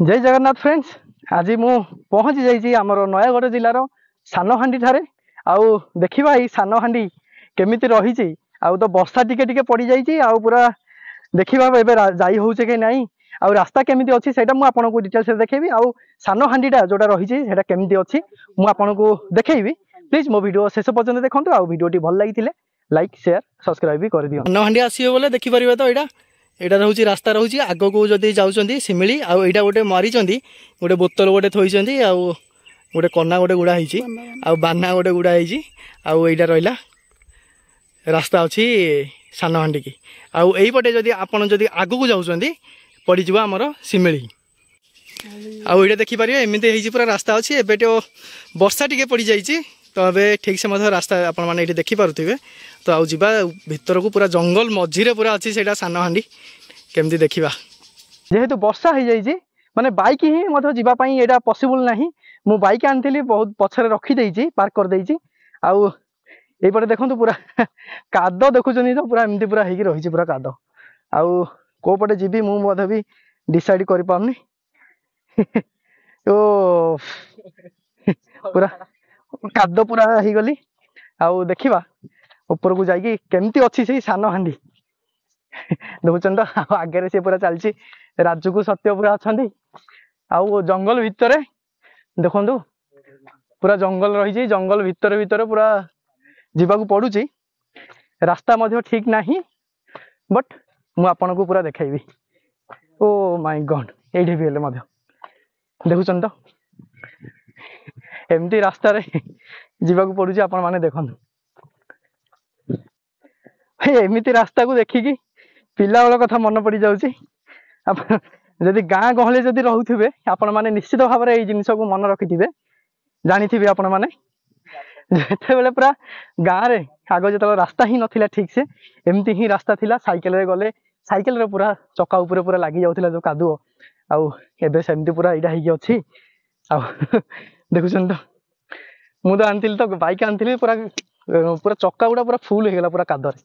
जय जगन्नाथ फ्रेंड्स। आज मु पहुंची जाइए आमर नयागढ़ जिलार सानहांडी ठारे। आउ देखिबा ई सानहांडी केमिति रही आउ तो वर्षा टिके टिके पड़ जाइए आउ पूरा देखिबा एबे जाई होउचे कि नहीं आउ रास्ता केमिति अछि सेटा मु आपनको डिटेल्स रे देखेबी। आउ सानहांडीटा जोटा रही सेटा केमिति अछि मु आपनको देखेबी। प्लीज मो वीडियो शेष पर्यंत देखंतु। आउ वीडियोटी भल लागिथिले लाइक शेयर सब्सक्राइब भी कर दियो। सानहांडी आसीबे बोले देखि परिबे तो एटा एटा रहउची रास्ता रहउची आगो को जदी जाउचंदी सिमिली आउ एटा गोटे मारिचंदी गोटे बोतल गोटे थोइचंदी आउ गोटे कन्ना गोटे गुड़ा हिची आउ बाना गोटे गुड़ा हिची आउ एटा रहिला रास्ता अछि सानहांडी की। आउ एई पटे जदी आपण जदी आगो को जाउचंदी पड़ी जिवो हमर सिमिली। आउ एटा देखि परिबे एमिते हिची पूरा रास्ता अछि। एबे तो वर्षा टिके पड़ी जाईची तो अबे ठीक से मध रास्ता आपण माने एठी देखि पारुथिबे। तो आउ जिबा भितर को पूरा जंगल मझिरे पूरा अच्छी सेटा सानहांडी केमती देखिबा। जेहेतु वर्षा हो जाइए माने बाइक ही मधो जिबा पई एटा पॉसिबल नहीं। मु बाइक आनथिली बहुत पछरे रखी देइची पार्क कर देइची। आउ एई पटे देखंतु पूरा कादो देखुचनी तो पूरा एमती पूरा हेकी रहिची पूरा कादो। आउ को पटे जिबी मु मधो भी डिसाइड करि पाउनी। तो पूरा कादो पूरा ही गली। आउ देखिबा ऊपर को जाइए केमती अच्छी से सानहांडी देखुन तो आगे से पूरा चलची राजू को सत्य पूरा अच्छा आउ जंगल भितर देखु पूरा जंगल रही जंगल भितर भितर पूरा जीवाकू पड़ुची रास्ता मध्य ठीक नहीं बट मु आपन को पूरा देखाइबी। ओ माय गॉड एठी भी हेले मध्य देखुन तो एमती रास्ता रे जीवाकू पड़ुची आपण माने देखन। एमिति रास्ता को देखिकी पिला बेला कथा मन पड़ जाउची। जदि गाँ गहले जदि रहुथिबे आपण माने निश्चित भाव में एई जिनिस को मन रखिथिबे जानिथिबे आपण माने जेते बेले पूरा गाँ रे आगो जतले रास्ता ही नथिला ठीक से एमती ही रास्ता थिला। साइकिल रे गले साइकिल रे पूरा चक्का ऊपर पूरा लागि जाउथिला जो कादुओ आउ एबे सेमती पूरा इडा हिगी अछि। आउ देखुछन तो मु तो आनथिल तो बाइक आनथिल पूरा पूरा चक्का गुडा पूरा फुल हे गेला पूरा कादो रे।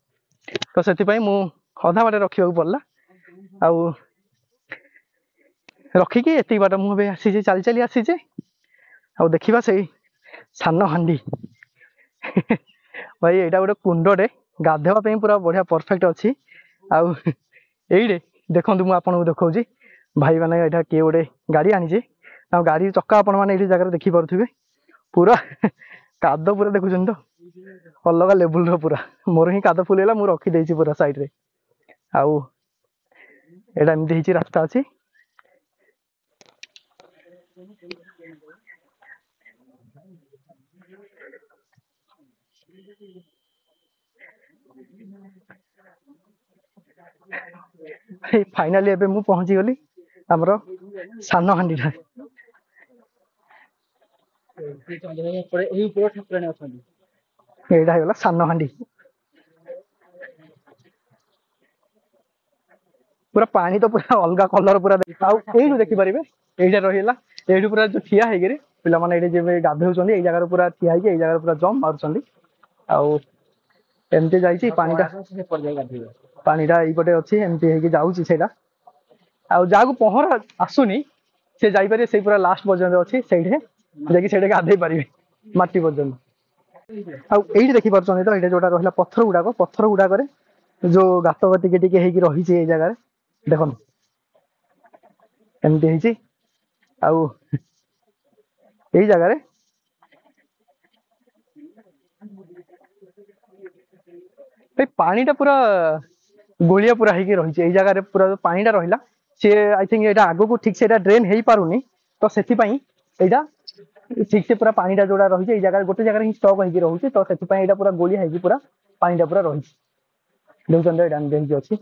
तो से मु अधा बाटे रखा पड़ा आउ रखिकी एति बाट मुझे आसी चली चली आसी आउ देखा से सानहांडी भाई यहाँ गोटे कुंडे गाधेवाई पूरा बढ़िया परफेक्ट अच्छी। आउ ये देखो मुझे आपको देखा भाई मैंने यहाँ किए गोटे गाड़ी आनी गाड़ी चक्का आपण मैंने ये जगह देखिपे पूरा कादो पूरा देखुन तो अलग लेवल पूरा मोर ही कादो फुल है रखी देछि पूरा साइड रे। आउ एटा एमती हिची रास्ता अछि। फाइनली एबे मु पहुंची गली हमरो सानहांडी ठारे। एटा हेला सानहांडी पूरा पानी तो पूरा अलग कलर पूरा यू देखी पारे ये रहीला ये पूरा जो ठिया है पिला माने ये जे गाधौछन ए जगह पूरा ठिया है ए जगह पूरा जम मारुछन आउ एमती जाइछि पानीटा एपटे अच्छी एमती है जाऊँगी सेटा आउ जाकू पहरा आसुनी से जाई पारे से पूरा लास्ट पर्यंत अच्छी से गाधे पारे माटी पर्यंत। आउ ये देखी पार्छन तो ये जोटा रहा पत्थर गुड़ाक जो गात टिके टिके रही जगह देख एमती आउ यही जगह पानीटा पूरा गोलिया पूरा है रही जगह पूरा पानीटा रहा सी आई थिंक यहाँ आग को ठीक से ड्रेन हो पारुनी तो से यहाँ ठीक से पूरा पानीटा जोड़ा रही जगह गोटे जगह ही स्टक होगी रोचे तो से पूरा गोलिया है पूरा पानीटा पूरा रही देखते अच्छी।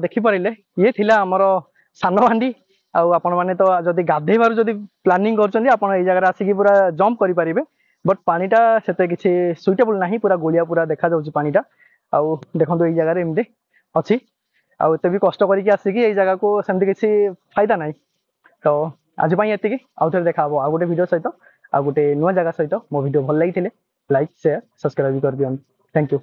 ଦେଖିପାରିଲେ ଇଏ ଥିଲା ଆମର ସାନହାଣ୍ଡି। ଆଉ ଆପଣମାନେ ତ ଯଦି ଗାଧେଇବାରୁ ଯଦି ପ୍ଲାନିଂ କରୁଛନ୍ତି ଆପଣ ଏଇ ଜାଗାରେ ଆସିକି ପୁରା ଜମ୍ପ କରିପାରିବେ। ବଟ୍ ପାଣିଟା ସେତେ କିଛି ସୁଇଟେବୁଲ୍ ନାହିଁ, ପୁରା ଗୋଳିଆ ପୁରା ଦେଖାଯାଉଛି ପାଣିଟା। ଆଉ ଦେଖନ୍ତୁ ଏଇ ଜାଗାରେ ଏମିତି ଅଛି, ଆଉ ଏତେ ବି କଷ୍ଟ କରିକି ଆସିକି ଏଇ ଜାଗାକୁ ସେମିତି କିଛି ଫାଇଦା ନାହିଁ। ତ ଆଜି ପାଇଁ ଏତିକି, ଆଉ ଥରେ ଦେଖା ହବ ଆଉ ଗୋଟେ ଭିଡ଼ିଓ ସହିତ, ଆଉ ଗୋଟେ ନୂଆ ଜାଗା ସହିତ। ମୋ ଭିଡ଼ିଓ ଭଲ ଲାଗିଥିଲେ ଲାଇକ୍, ସେୟାର, ସବସ୍କ୍ରାଇବ୍ କରିଦିଅନ୍ତୁ। Thank you.